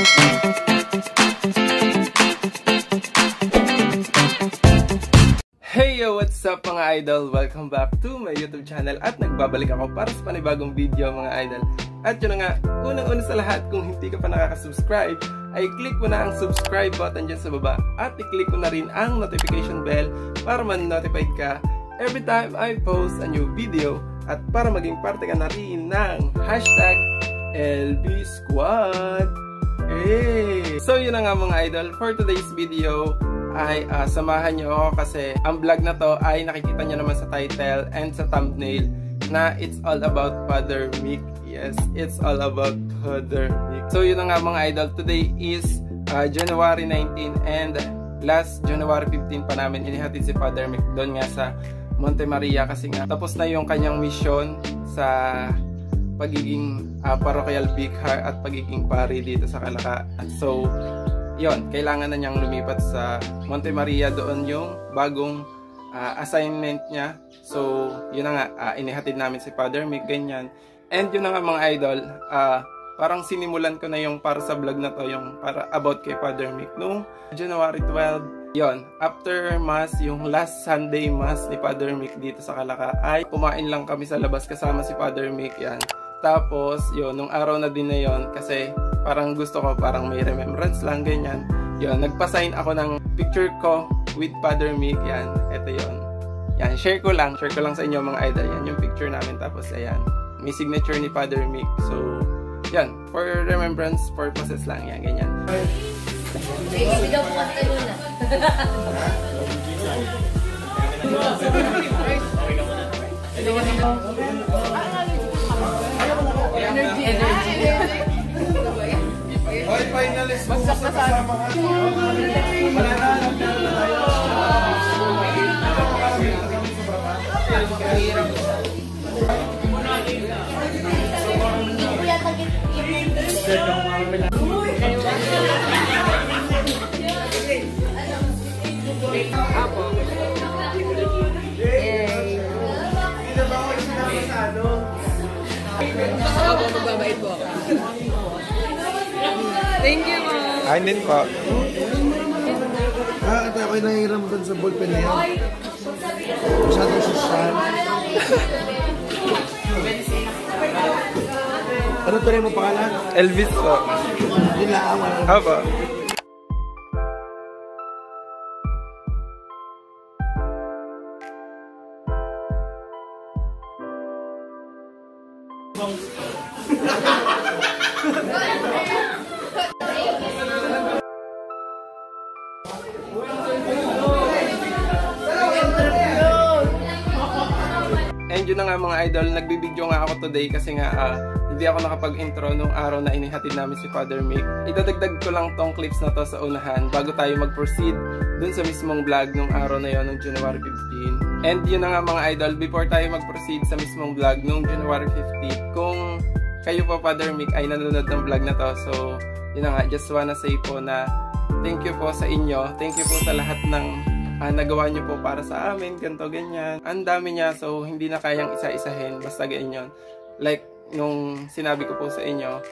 Hey yo! What's up mga idol? Welcome back to my YouTube channel at nagbabalik ako para sa panibagong video mga idol. At yun na nga, unang-una sa lahat, kung hindi ka pa nakaka-subscribe, ay click mo na ang subscribe button dyan sa baba at i-click mo na rin ang notification bell para man-notified ka every time I post a new video at para maging parte ka na rin ng hashtag LBSquad. Hey! So yun na nga mga idol, for today's video ay samahan nyo ako kasi ang vlog na to ay nakikita nyo naman sa title and sa thumbnail na it's all about Father Mick. Yes, it's all about Father Mick. So yun na nga mga idol, today is January 19 and last January 15 pa namin inihatid si Father Mick doon nga sa Monte Maria kasi nga tapos na yung kanyang mission sa pagiging parochial vicar at pagiging pari dito sa Calaca. So yon, kailangan na niyang lumipat sa Monte Maria, doon yung bagong assignment niya. So yun na nga, inihatid namin si Father Mick, ganyan. And yun na nga mga idol, parang sinimulan ko na yung para sa vlog na to, yung para about kay Father Mick noong January 12. Yon, after mass, yung last Sunday mass ni Father Mick dito sa Calaca, ay kumain lang kami sa labas kasama si Father Mick, yan. Tapos yun, nung araw na din na yon, kasi parang gusto ko, parang may remembrance lang, ganyan. Yun, nagpa-sign ako ng picture ko with Father Mick, yan. Ito yon. Yan, share ko lang sa inyo mga idol, yan yung picture namin. Tapos ayan, may signature ni Father Mick. So yan, for remembrance purposes lang yan, ganyan. Hindi daw po kasi tayo na. Energy. Hoy, finalist mo sa kasama ka. Wala na, nagdala na tayo. Magbabait po ako. Thank you, Mom. Ay, din po. Ito ako'y nangiram doon sa ballpen na yan. Masyadong susan. Ano to rin mo pangalan? Elvis po. Nilaaman. Haba. And yun na nga mga idol, nagbibideo nga ako today kasi nga hindi ako nakapag-intro nung araw na inihatid namin si Father Mick. Idadagdag ko lang tong clips na to sa unahan bago tayo mag-proceed dun sa mismong vlog nung araw na yon, nung January 15. And yun na nga mga idol, before tayo mag-proceed sa mismong vlog nung January 15, kung kayo po Father Mick ay nanonood ng vlog na to, so yun na nga, just wanna say po na thank you po sa inyo, thank you po sa lahat ng nagawa nyo po para sa amin, ganto ganyan. Ang dami niya, so hindi na kayang isa-isahin, basta ganyan. Like, nung sinabi ko po sa inyo,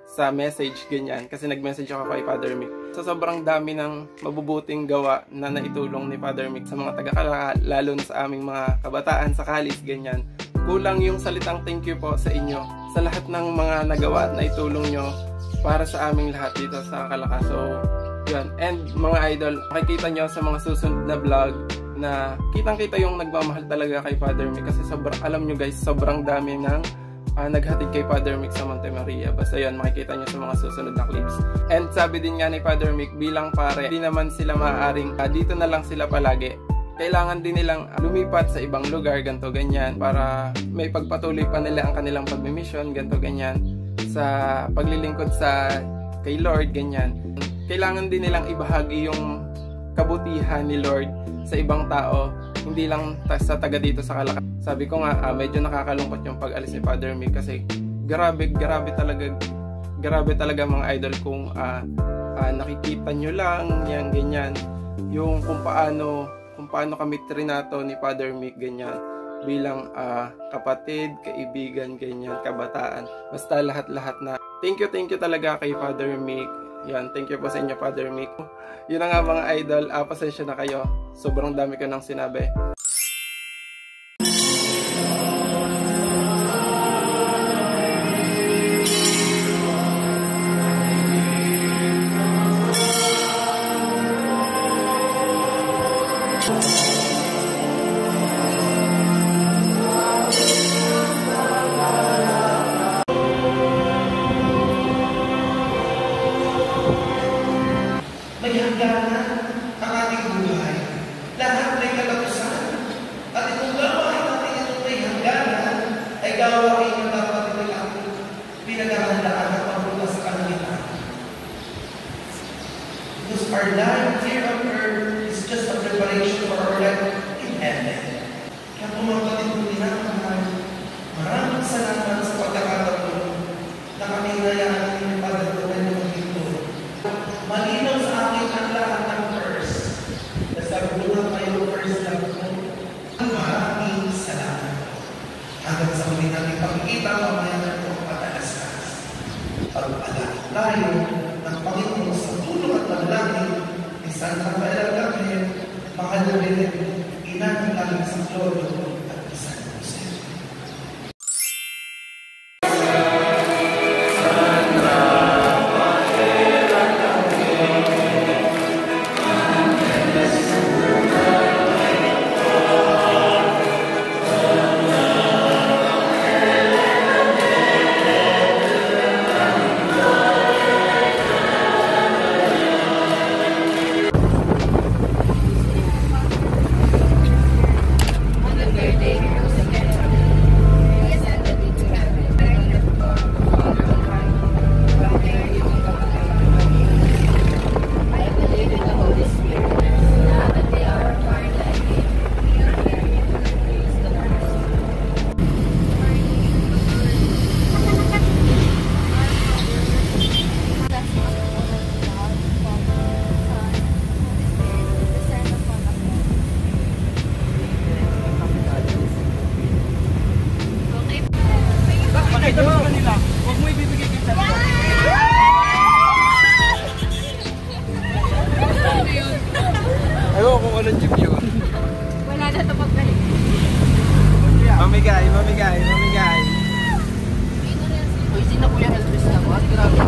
sa message, ganyan, kasi nag-message ako kay Father Mick. So, sobrang dami ng mabubuting gawa na naitulong ni Father Mick sa mga taga-Calaca, lalo na sa aming mga kabataan sa Calis, ganyan. Kulang yung salitang thank you po sa inyo, sa lahat ng mga nagawa at naitulong nyo para sa aming lahat dito sa Calaca. So, yan. And mga idol, makikita nyo sa mga susunod na vlog na kitang-kita yung nagmamahal talaga kay Father Mick kasi alam nyo guys, sobrang dami ng naghatid kay Father Mick sa Monte Maria. Basta yan, makikita nyo sa mga susunod na clips. And sabi din nga ni Father Mick, bilang pare, hindi naman sila maaaring dito na lang sila palagi. Kailangan din nilang lumipat sa ibang lugar, ganto ganyan, para may pagpatuloy pa nila ang kanilang pagmimission, ganto ganyan, sa paglilingkod sa kay Lord, ganyan. Kailangan din nilang ibahagi yung kabutihan ni Lord sa ibang tao, hindi lang sa taga dito sa Calaca. Sabi ko nga, medyo nakakalungkot yung pag-alis ni Father Mick kasi grabe talaga mga idol kung nakikita nyo lang yan, ganyan, yung kung paano kami trinato ni Father Mick, ganyan, bilang kapatid, kaibigan, ganyan, kabataan, basta lahat-lahat na thank you talaga kay Father Mick. Yan, thank you po sa inyo, Father Mick. Yun na nga mga idol, pasensya na kayo. Sobrang dami ko nang sinabi. May hangganan ang ating buhay. Lahat may katapusan. At itong gawain natin itong may hangganan ay gawain na dapat ito'y ating pinaghahandaan at pagpunta sa kalangitan. Because our life here on earth is just a preparation for our life in heaven. Kaya kung mga kapatid ko tinatamahan, maraming salamat sa pagkakataon na kami nayaan ng pagkakataon ng ito. Malinaw sa akin ang lahat ng verse. Nasagunan kayo verse lang po. Maraming salamat. Hanggang sa muli natin pagkikita mamaya na ito ang patalasas. Pag-alala tayo ng Panginoon sa tulong at panalangin ni San Rafael Gabriel, mahal na rin, ina ng aming San Floro at San Jose. Ayaw kung anong jeep yun. Wala na ito pagbalik. Mamigay, mamigay, mamigay. Uy, sino Kuya Elvis na ko? Grabe.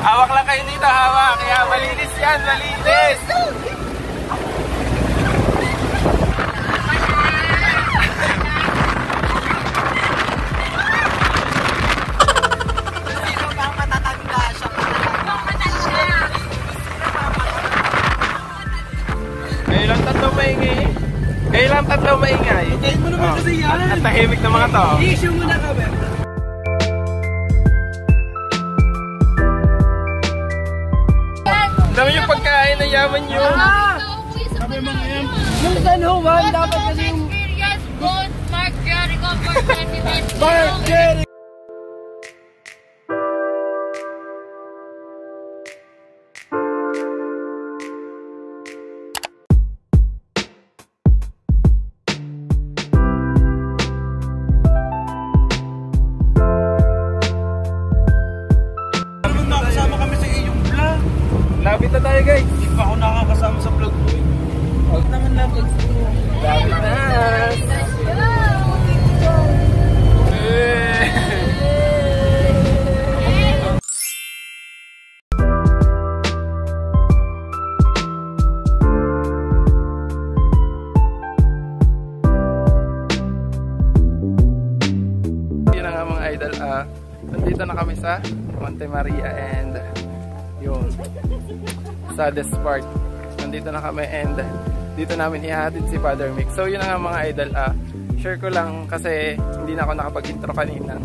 Hawak lang kayo dito, hawak. Kaya malinis yan, malinis. Sino ba matatanda siya? Kayo lang tatlo maingay. Kayo lang tatlo maingay. Hintayin mo naman kasi yan. At tahimik ng mga to. I-issue mo na kami. Dami yung pagkain na yaman nyo. Sabi mga yan. Yung San Juan, dapat kasi yung... Experience both Mark Jericho for President. Mark Jericho! Nakasama kami sa iyong vlog. Lapit na tayo guys. Hindi pa ako nakakasama sa vlog ko. Huwag naman na vlog ko. Lapit na. Yun na nga mga idol. Nandito na kami sa Monte Maria and yun sa Despart. Nandito na kami and dito namin ihahatid si Father Mick. So yun na nga mga idol, share ko lang kasi hindi na ako nakapag-intro kanina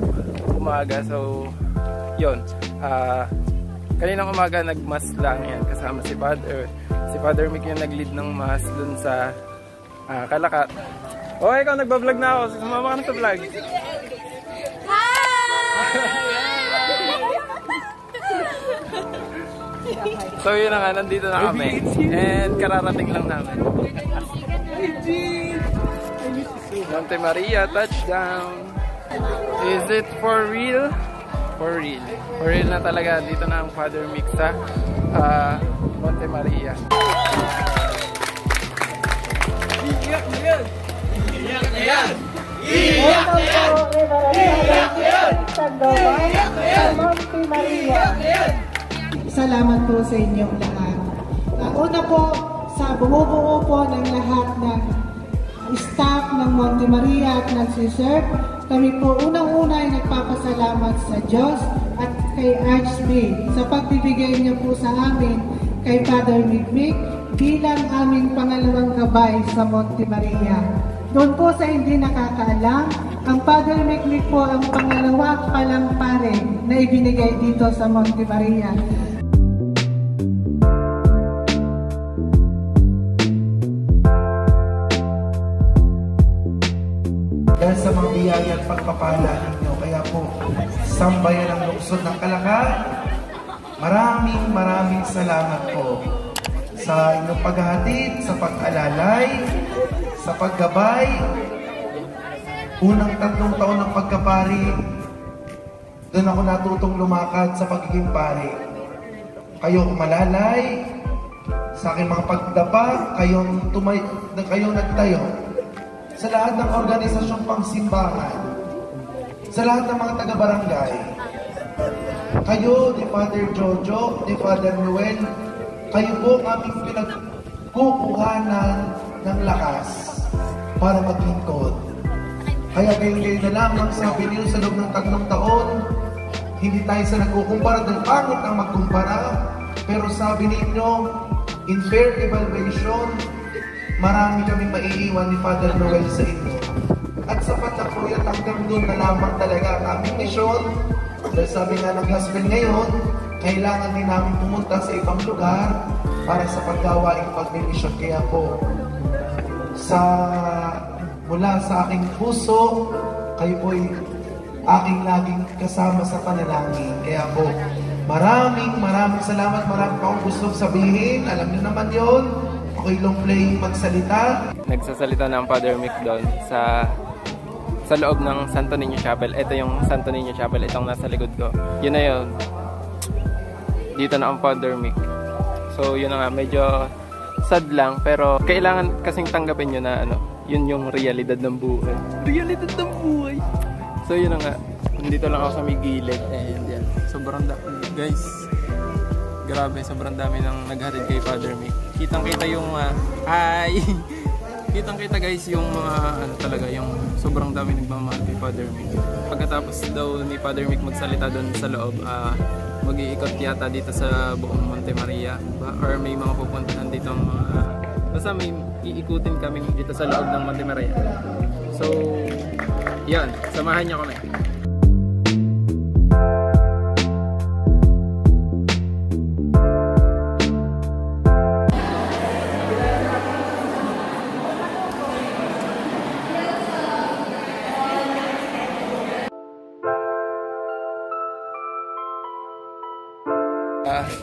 umaga. So yun, kaninang umaga nag-mass lang yan kasama si Father Mick yung nag-lead ng mass dun sa Kalakat. Oh, ikaw nagbablog na ako. Sumama ka na sa vlog. Hi! So yun na nga, nandito na kami. And kararating lang namin. Monte Maria, touchdown! Is it for real? For real. For real na talaga. Dito na ang Father Mick sa Monte Maria. Iyak na yan! Iyak na yan! Iyak na yan! Iyak na yan! Iyak na yan! Monte Maria. Salamat po sa inyong lahat. Una po, sa bumubuo po ng lahat ng staff ng Monte Maria at nagsiserve, kami po unang-una ay nagpapasalamat sa Diyos at kay Archbishop sa pagbibigay niya po sa amin kay Father Mick bilang aming pangalawang gabay sa Monte Maria. Doon po sa hindi nakakaalam, ang Father Mick po ang pangalawa palang pare na ibinigay dito sa Monte Maria. Dahil sa mga biyaya at pagpapala ninyo, kaya po, sambayan ang lungsod ng Kalakal, maraming salamat po sa inyong paghahatid, sa pag-alalay, sa paggabay. Unang 3 taon ng pagkapari, doon ako natutong lumakad sa pagiging pari. Kayo umalalay, sa aking mga pagdapa, kayong nagtayo. Sa lahat ng organisasyong pangsimbahan, sa lahat ng mga taga-barangay, kayo, ni Father Jojo, ni Father Noel, kayo po ang aming pinagkukuhanan ng lakas para maglingkod. Kaya kayo na lamang sabi niyo sa loob ng 3 taon, hindi tayo sa nagkukumpara dahil pangit ang magkumpara, pero sabi ninyo, in fair evaluation, marami kaming maiiwan ni Father Noel sa inyo. At sapat na po yan, hanggang doon na lamang talaga ang aming misyon. Dahil sabi nga ng gospel ngayon, kailangan din namin pumunta sa ibang lugar para sa paggawaing pagmimisyon. Kaya po, mula sa aking puso, kayo po ay aking laging kasama sa panalangin. Kaya po, maraming salamat. Marami pa akong gustong sabihin. Alam niyo naman yon. Okay long playing magsalita. Nagsasalita na ang Father Mick doon sa loob ng Santo Niño Chapel. Ito yung Santo Niño Chapel. Itong nasa likod ko. Yun na yun. Dito na ang Father Mick. So yun na nga. Medyo sad lang. Pero kailangan kasing tanggapin nyo na yun yung realidad ng buhay. Realidad ng buhay. So yun na nga. Nandito lang ako sa may gilid. And yan. Sobrang dami. Guys. Grabe. Sobrang dami nang naghatid kay Father Mick. Kitang-kita yung kitang-kita guys yung mga talaga yung sobrang dami nagmamahal kay Father Mick. Pagkatapos daw ni Father Mick magsalita doon sa loob, mag-iikot yata dito sa buong Monte Maria or may mga pupuntahan dito basta may iikutin kami dito sa loob ng Monte Maria. So yan, samahan niyo kami.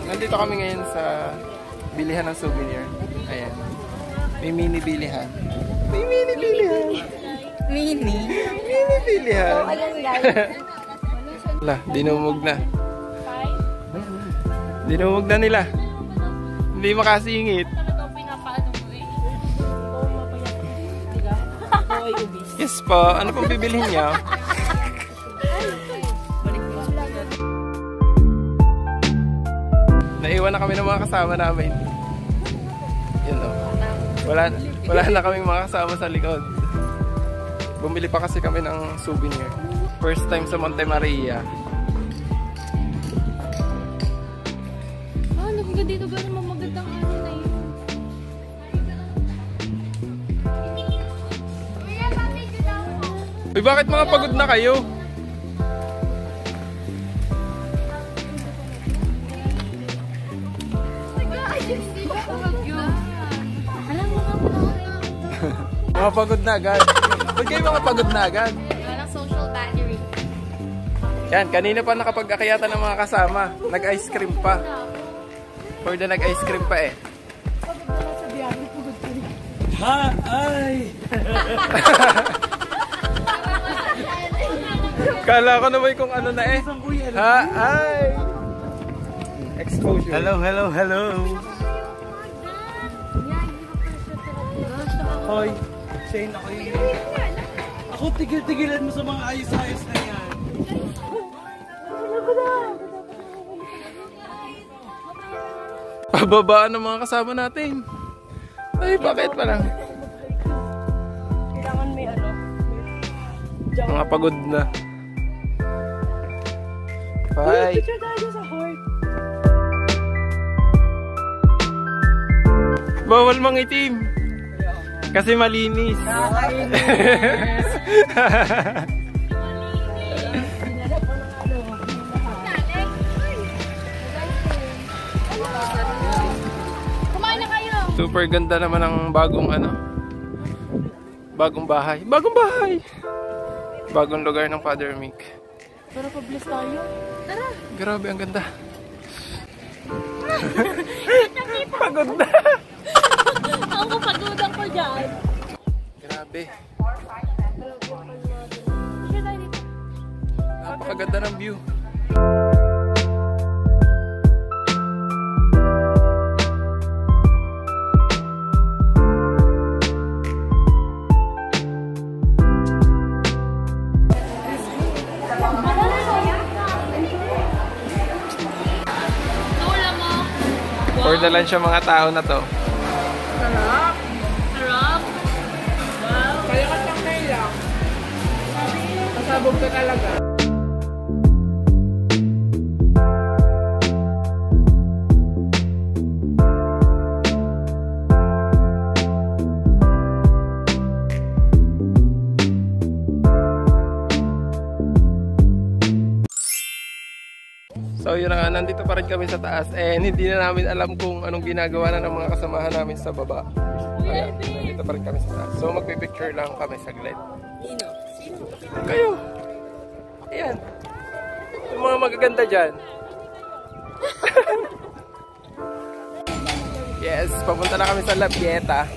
Nandito kami ngayon sa bilihan ng souvenir. Ayan. May mini bilihan. May mini bilihan. Mini bilihan. Wala, dinumog na. Dinumog na nila. Hindi makasingit. Yes po. Ano pong bibilhin niyo? Naiwan na kami ng mga kasama namin. Yun o. Wala na kaming mga kasama sa likod. Bumili pa kasi kami ng souvenir. First time sa Monte Maria. Nagaganda dito ba naman magandang na yun? Uy, bakit mga pagod na kayo? Mga pagod na agad. Ba't kayo mga pagod na agad? Walang social battery. Yan, kanina pa nakapag-akayatan ng mga kasama. Nag-ice cream pa. For the nag-ice cream pa eh. Ha! Ay! Kala ko naman kung ano na eh. Ha! Ay! Exposure. Hello, hello, hello! Hoy! Shane, ako yun. Ako tigil-tigilan mo sa mga ayos-ayos na yan. Pababaan ng mga kasama natin. Ay, bakit pa lang? Kailangan may ano? Mga pagod na. Bye! Picture tayo sa heart. Bawal mangitim. Kasi malinis. Kumain na kayo. Super ganda naman ng bagong ano. Bagong bahay. Bagong bahay! Bagong lugar ng Father Mick. Tara, pa-bless tayo. Tara. Grabe, ang ganda. Pagod na. Ako kapagudan ko dyan. Grabe. Picture tayo dito. Napakaganda ng view. Tula mo. For the lunch yung mga tao na to. Harap. Kaya ka siyang kailang. Pasabog ka talaga. So yun na nga, nandito pa rin kami sa taas and hindi na namin alam kung anong ginagawa na ng mga kasamahan namin sa baba. Kaya nandito pa rin kami sa taas. So magpipicture lang kami saglit. Kayo! Ayan. Yung mga magaganda dyan. Yes, papunta na kami sa La Pieta.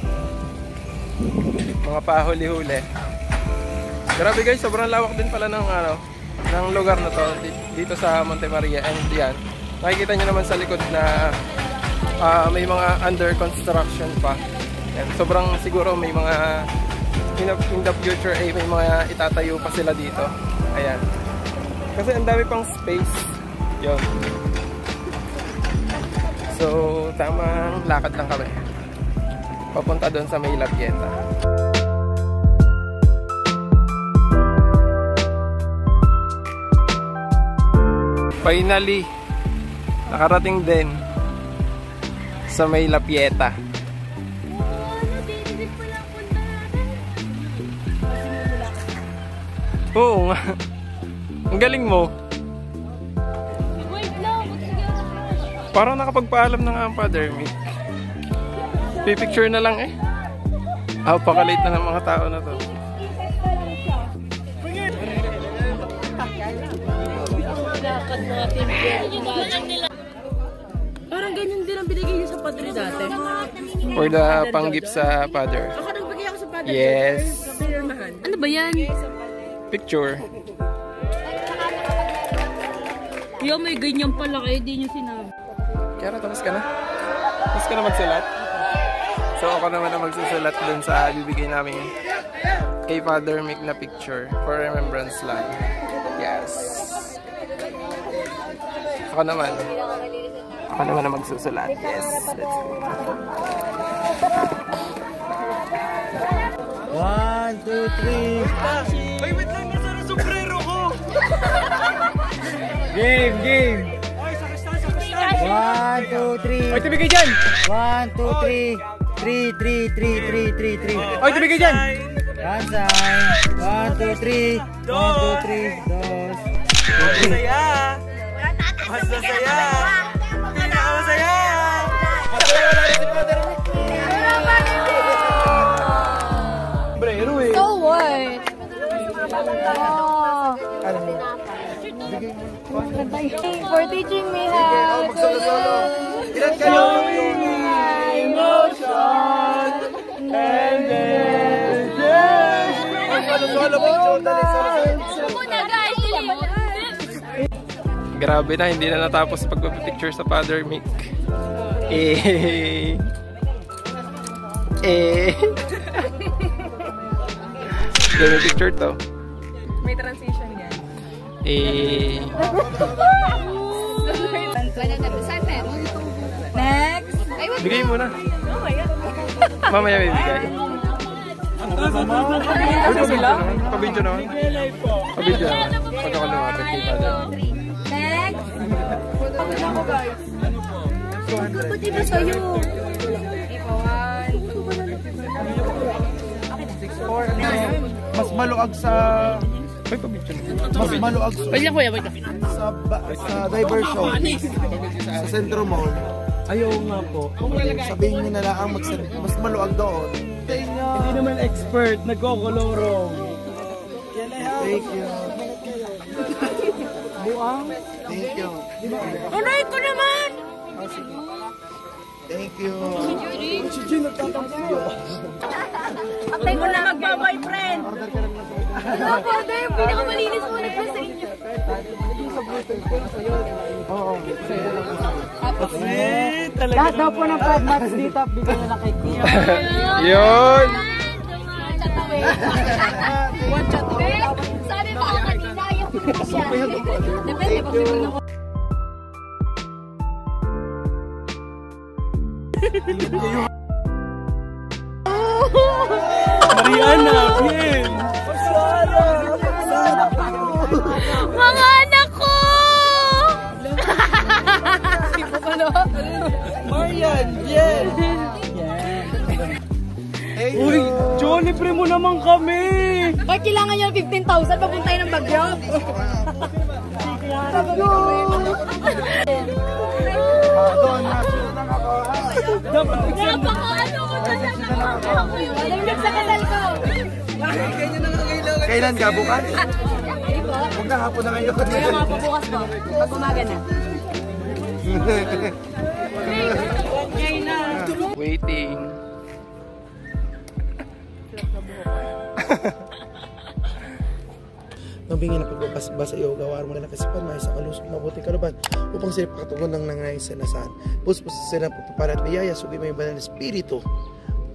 Mga pahuli-huli. Grabe guys, sobrang lawak din pala ng ano, ng lugar na to dito sa Monte Maria. And yan, makikita nyo naman sa likod na may mga under construction pa. Yan, sobrang siguro may mga in the future ay may mga itatayo pa sila dito. Ayan, kasi ang dami pang space yon. So tamang lakad lang kami papunta doon sa may La Pieta. Finally, nakarating din sa may La Pieta. Oo nga. Ang galing mo. Wait lang. Parang nakapagpaalam na nga ang Father Mick. Pipicture na lang eh. Pakalate na ng mga tao na to. Parang ganyan din ang binigay niyo sa padre dati. For the panggip sa Father. Ako nagbigay ako sa padre. Yes. Ano ba yan? Picture. Yo, may ganyan pala kayo. Di nyo sinabi. Kaya tapos ka na? Tapos ka na magsulat? So ako naman na magsusulat dun sa bibigay namin kay Father Mick na picture for remembrance lang. Yes. Ako naman na magsusulat. Yes. Let's go. 1, 2, 3. Ay, wait lang. Nasa na sombrero ko. Game. 1, 2, 3. Oy, tibigay dyan! 1, 2, 3. 3. Oy, tibigay dyan! One sign. 1, 2, 3. 1, 2, 3. 2. Masaya. Masaya. Pinakamasaya. Masaya wala rin si Father Mick. Brero eh. So what? For teaching me how to love. Ilan kayo? Emotion. And then Solo picture. Dali, Muna guys! Grabe na, hindi na natapos pagpapicture sa Father Mick. Gawin picture to. May transition yan. Next! Bigay mo na. Mamaya may bigay. Pabidyo naman. Pabidyo naman. Pag ako lumapit kay Father. Next! Pagod ako guys. Pagod iba sa'yo. Mas maluag sa... Mas maluag sa... Sa diversion. Sa Centro Mall. ayaw nga po. Sabihin nyo na lang mas maluag doon. Hindi naman expert, nagkokolorong. Thank you. Buang. Thank you. Aray ko naman! Thank you. Patay mo na magpa-boyfriend! Ano po, Dave? Pinakamalinis mo na pa sa inyo. Oo. Lahat daw po ng 5 months dito, bigyan na lang kay Tia. Yun! Sabi ko kanina yung siya. Depende pag simulan ako. Mariana, bien! Mga anak ko! Marian, Jen! Uy, Johnny, pre mo naman kami! Bakit kailangan niya 15,000 papuntay ng Bagyo? Napakaano ko talaga. Walang sa kasal ko. Kailan ka? Bukas? Huwag na hapon na ngayon. Kaya mga bubukas po. Pag umaga na. Waiting. Mabingin na pagbabasa iyo, gawar mo na nakasipan, may sa kalusok, mabuti kaluban, upang sila pakatugon ng nangyayin sa nasaan. Puspos sila pagpapalat biyaya, sugi may banal na espiritu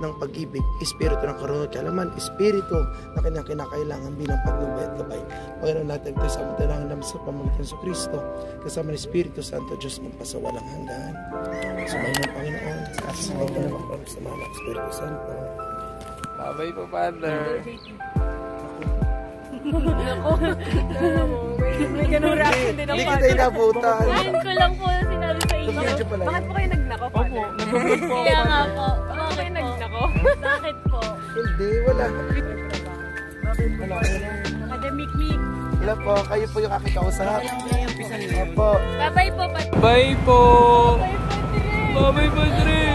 ng pag-ibig, espiritu ng karunod kalaman, espiritu na kinakailangan bilang pagnubay at gabay. Paganoon natin ito sa amatalangan namin sa pamagitan sa Kristo, kasama ng Espiritu Santo, Diyos magpasawalang hanggan. Sumayin ng Panginoon, kasama ko na magpapasama ng Espiritu Santo. Bye-bye po, Father. May ganun reaction din Hindi kita inabutan. Ayun ko lang po sinabi sa inyo. Medyo pala. Bakit po kayo nagnako? Opo, nag-vlog po. Kaya nga po. Bakit kayo nagnako? Bakit po? Hindi, wala. Academic meet. Wala po, kayo po yung kakikausap. Opo. Bye-bye po, Pat. Bye po! Bye-bye, Padre!